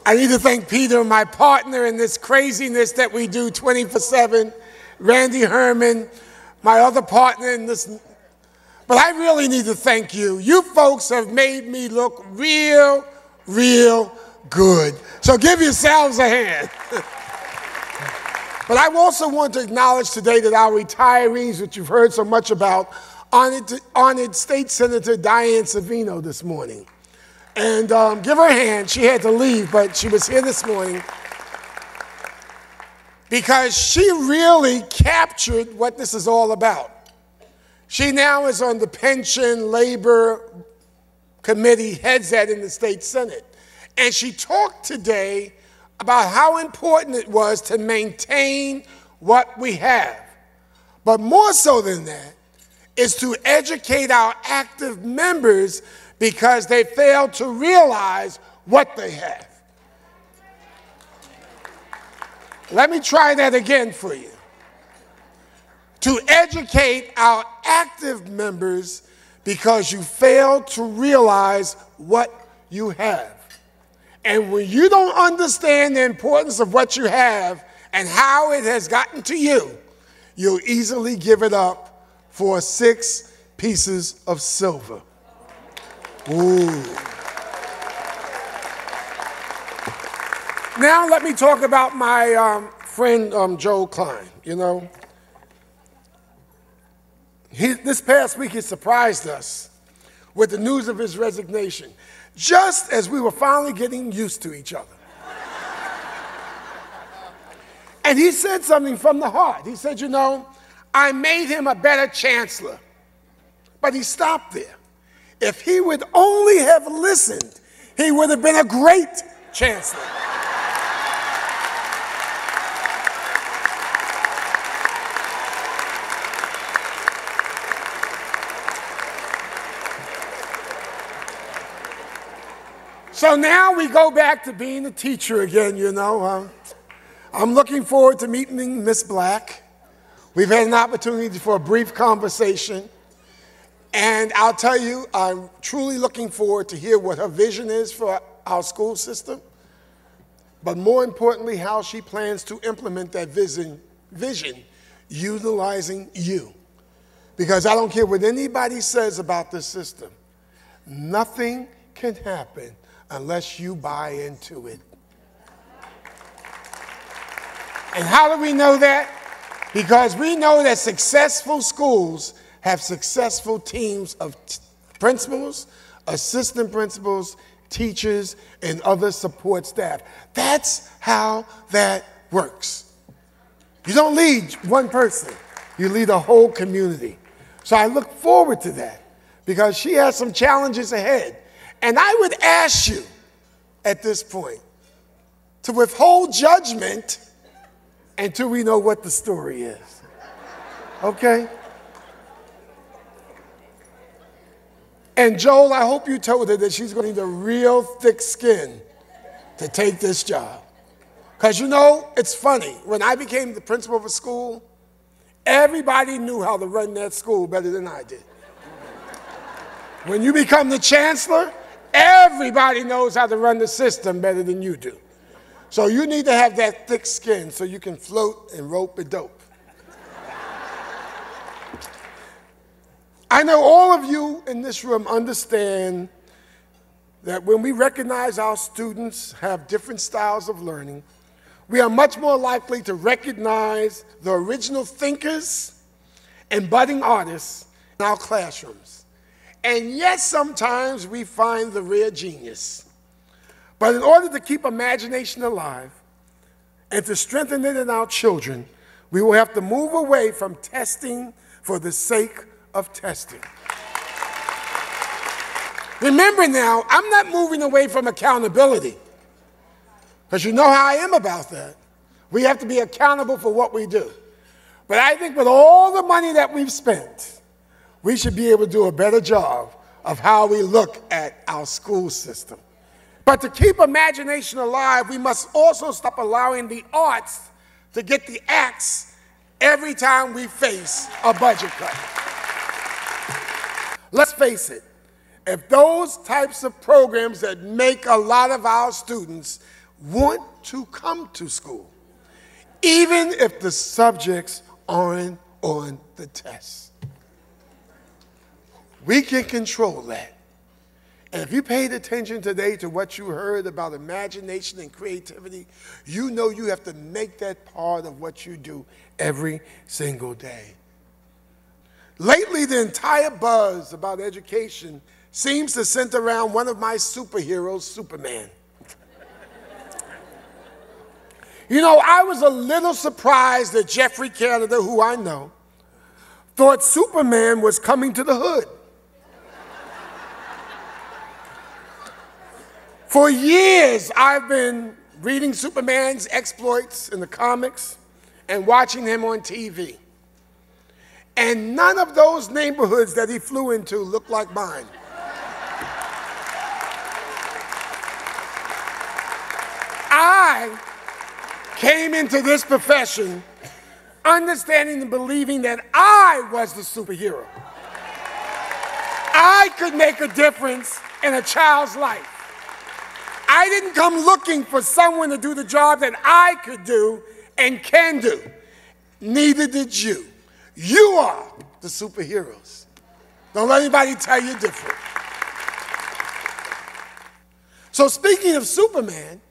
I need to thank Peter, my partner in this craziness that we do 24/7, Randy Herman, my other partner in this. But I really need to thank you. You folks have made me look real good. So give yourselves a hand. But I also want to acknowledge today that our retirees, which you've heard so much about, honored State Senator Diane Savino this morning. And give her a hand. She had to leave, but she was here this morning because she really captured what this is all about. She now is on the Pension Labor Committee, heads that in the State Senate. And she talked today about how important it was to maintain what we have. But more so than that is to educate our active members because they fail to realize what they have. Let me try that again for you. To educate our active members because you fail to realize what you have. And when you don't understand the importance of what you have and how it has gotten to you, you'll easily give it up for 6 pieces of silver. Ooh. Now let me talk about my friend Joe Klein. You know, this past week he surprised us with the news of his resignation, just as we were finally getting used to each other. And he said something from the heart. He said, you know, I made him a better chancellor. But he stopped there. If he would only have listened, he would have been a great chancellor. So now we go back to being a teacher again, you know. I'm looking forward to meeting Miss Black. We've had an opportunity for a brief conversation. And I'll tell you, I'm truly looking forward to hear what her vision is for our school system, but more importantly, how she plans to implement that vision utilizing you. Because I don't care what anybody says about this system, nothing can happen unless you buy into it. And how do we know that? Because we know that successful schools have successful teams of principals, assistant principals, teachers, and other support staff. That's how that works. You don't lead one person, you lead a whole community. So I look forward to that because she has some challenges ahead. And I would ask you at this point to withhold judgment until we know what the story is. Okay? And Joel, I hope you told her that she's going to need a real thick skin to take this job. Because you know, it's funny. When I became the principal of a school, everybody knew how to run that school better than I did. When you become the chancellor, everybody knows how to run the system better than you do. So you need to have that thick skin so you can float and rope a dope. I know all of you in this room understand that when we recognize our students have different styles of learning, we are much more likely to recognize the original thinkers and budding artists in our classrooms. And yes, sometimes we find the rare genius. But in order to keep imagination alive and to strengthen it in our children, we will have to move away from testing for the sake of testing. Remember now, I'm not moving away from accountability, because you know how I am about that. We have to be accountable for what we do. But I think with all the money that we've spent, we should be able to do a better job of how we look at our school system. But to keep imagination alive, we must also stop allowing the arts to get the axe every time we face a budget cut. Let's face it, if those types of programs that make a lot of our students want to come to school, even if the subjects aren't on the test. We can control that. And if you paid attention today to what you heard about imagination and creativity, you know you have to make that part of what you do every single day. Lately, the entire buzz about education seems to center around one of my superheroes, Superman. You know, I was a little surprised that Jeffrey Canada, who I know, thought Superman was coming to the hood. For years, I've been reading Superman's exploits in the comics and watching him on TV. And none of those neighborhoods that he flew into look like mine. I came into this profession understanding and believing that I was the superhero. I could make a difference in a child's life. I didn't come looking for someone to do the job that I could do and can do. Neither did you. You are the superheroes. Don't let anybody tell you different. So speaking of Superman,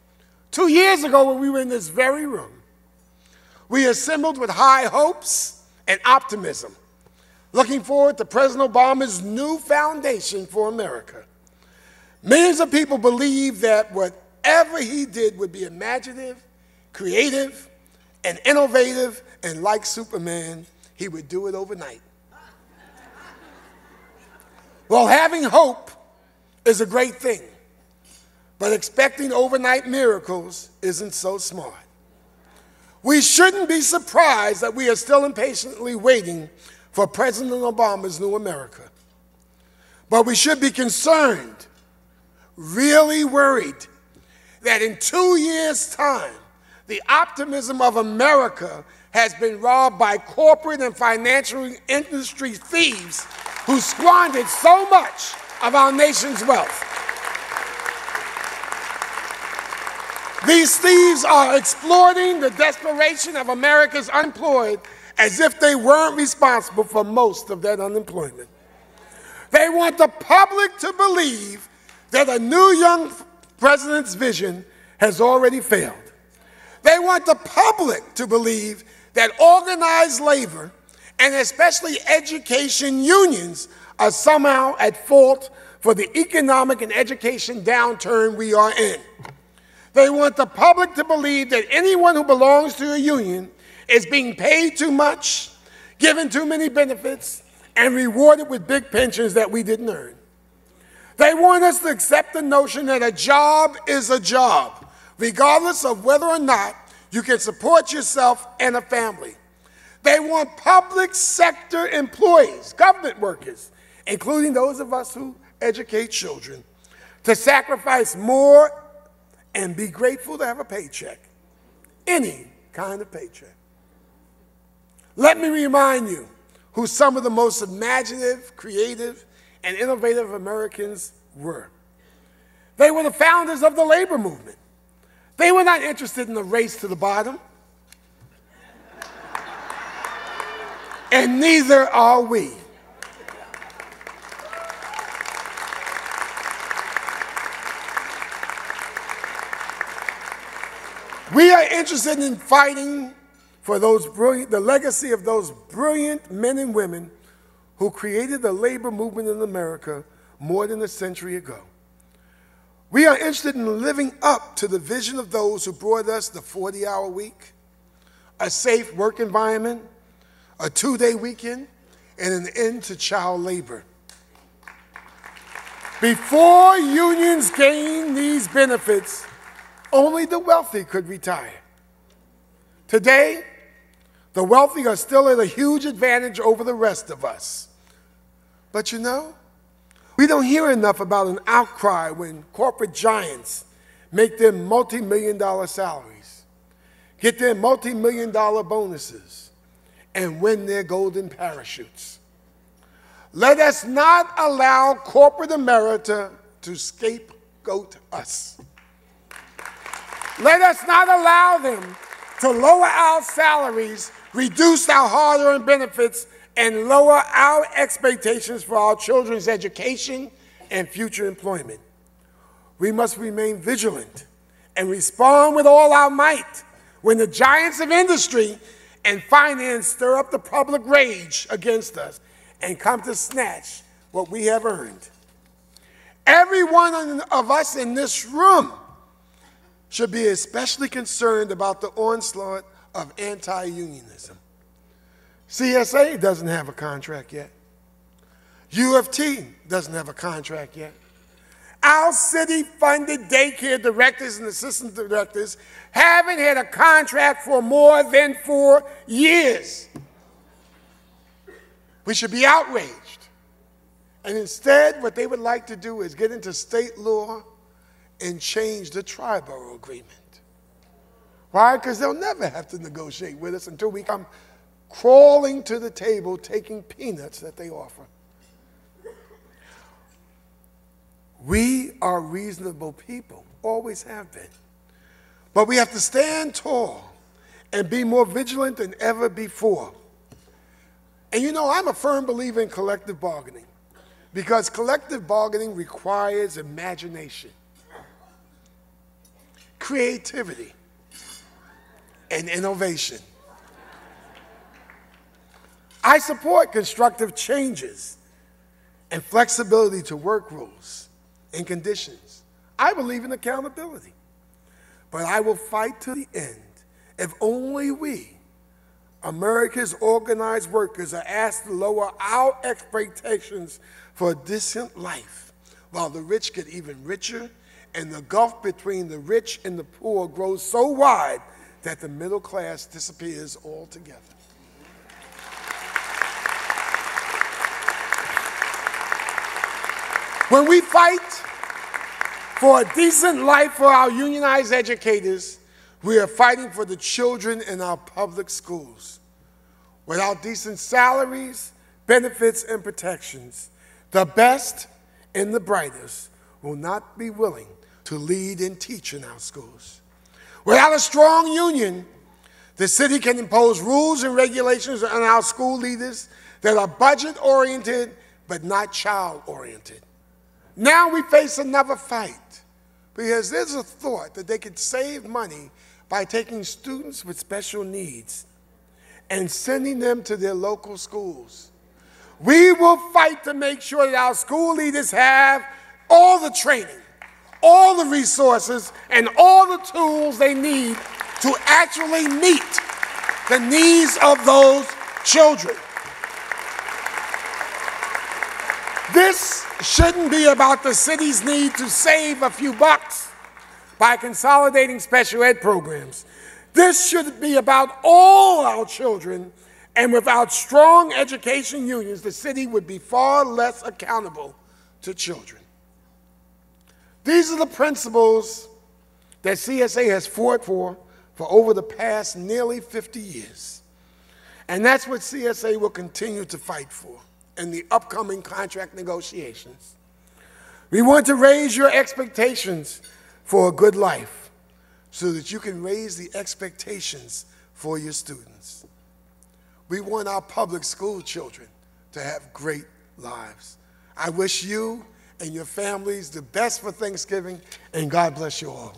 2 years ago when we were in this very room, we assembled with high hopes and optimism, looking forward to President Obama's new foundation for America. Millions of people believed that whatever he did would be imaginative, creative, and innovative, and like Superman, he would do it overnight. Well, having hope is a great thing, but expecting overnight miracles isn't so smart. We shouldn't be surprised that we are still impatiently waiting for President Obama's new America. But we should be concerned, really worried, that in 2 years' time, the optimism of America has been robbed by corporate and financial industry thieves who squandered so much of our nation's wealth. These thieves are exploiting the desperation of America's unemployed as if they weren't responsible for most of that unemployment. They want the public to believe that a new young president's vision has already failed. They want the public to believe that organized labor, and especially education unions, are somehow at fault for the economic and education downturn we are in. They want the public to believe that anyone who belongs to a union is being paid too much, given too many benefits, and rewarded with big pensions that we didn't earn. They want us to accept the notion that a job is a job, regardless of whether or not you can support yourself and a family. They want public sector employees, government workers, including those of us who educate children, to sacrifice more and be grateful to have a paycheck, any kind of paycheck. Let me remind you who some of the most imaginative, creative, and innovative Americans were. They were the founders of the labor movement. They were not interested in the race to the bottom. And neither are we. We are interested in fighting for the legacy of those brilliant men and women who created the labor movement in America more than a century ago. We are interested in living up to the vision of those who brought us the 40-hour week, a safe work environment, a 2-day weekend, and an end to child labor. Before unions gained these benefits, only the wealthy could retire. Today, the wealthy are still at a huge advantage over the rest of us. But you know, we don't hear enough about an outcry when corporate giants make their multi-million-dollar salaries, get their multi-million-dollar bonuses, and win their golden parachutes. Let us not allow corporate America to scapegoat us. Let us not allow them to lower our salaries, reduce our hard-earned benefits, and lower our expectations for our children's education and future employment. We must remain vigilant and respond with all our might when the giants of industry and finance stir up the public rage against us and come to snatch what we have earned. Every one of us in this room should be especially concerned about the onslaught of anti-unionism. CSA doesn't have a contract yet. U of T doesn't have a contract yet. Our city-funded daycare directors and assistant directors haven't had a contract for more than 4 years. We should be outraged. And instead, what they would like to do is get into state law and change the Triborough Agreement. Why? Because they'll never have to negotiate with us until we come crawling to the table taking peanuts that they offer. We are reasonable people, always have been. But we have to stand tall and be more vigilant than ever before. And you know, I'm a firm believer in collective bargaining because collective bargaining requires imagination, creativity, and innovation. I support constructive changes and flexibility to work rules and conditions. I believe in accountability. But I will fight to the end if only we, America's organized workers, are asked to lower our expectations for a decent life while the rich get even richer and the gulf between the rich and the poor grows so wide that the middle class disappears altogether. When we fight for a decent life for our unionized educators, we are fighting for the children in our public schools. Without decent salaries, benefits, and protections, the best and the brightest will not be willing to lead and teach in our schools. Without a strong union, the city can impose rules and regulations on our school leaders that are budget-oriented but not child-oriented. Now we face another fight because there's a thought that they could save money by taking students with special needs and sending them to their local schools. We will fight to make sure that our school leaders have all the training, all the resources, and all the tools they need to actually meet the needs of those children. This shouldn't be about the city's need to save a few bucks by consolidating special ed programs. This should be about all our children, and without strong education unions, the city would be far less accountable to children. These are the principles that CSA has fought for over the past nearly 50 years. And that's what CSA will continue to fight for in the upcoming contract negotiations. We want to raise your expectations for a good life so that you can raise the expectations for your students. We want our public school children to have great lives. I wish you and your families the best for Thanksgiving, and God bless you all.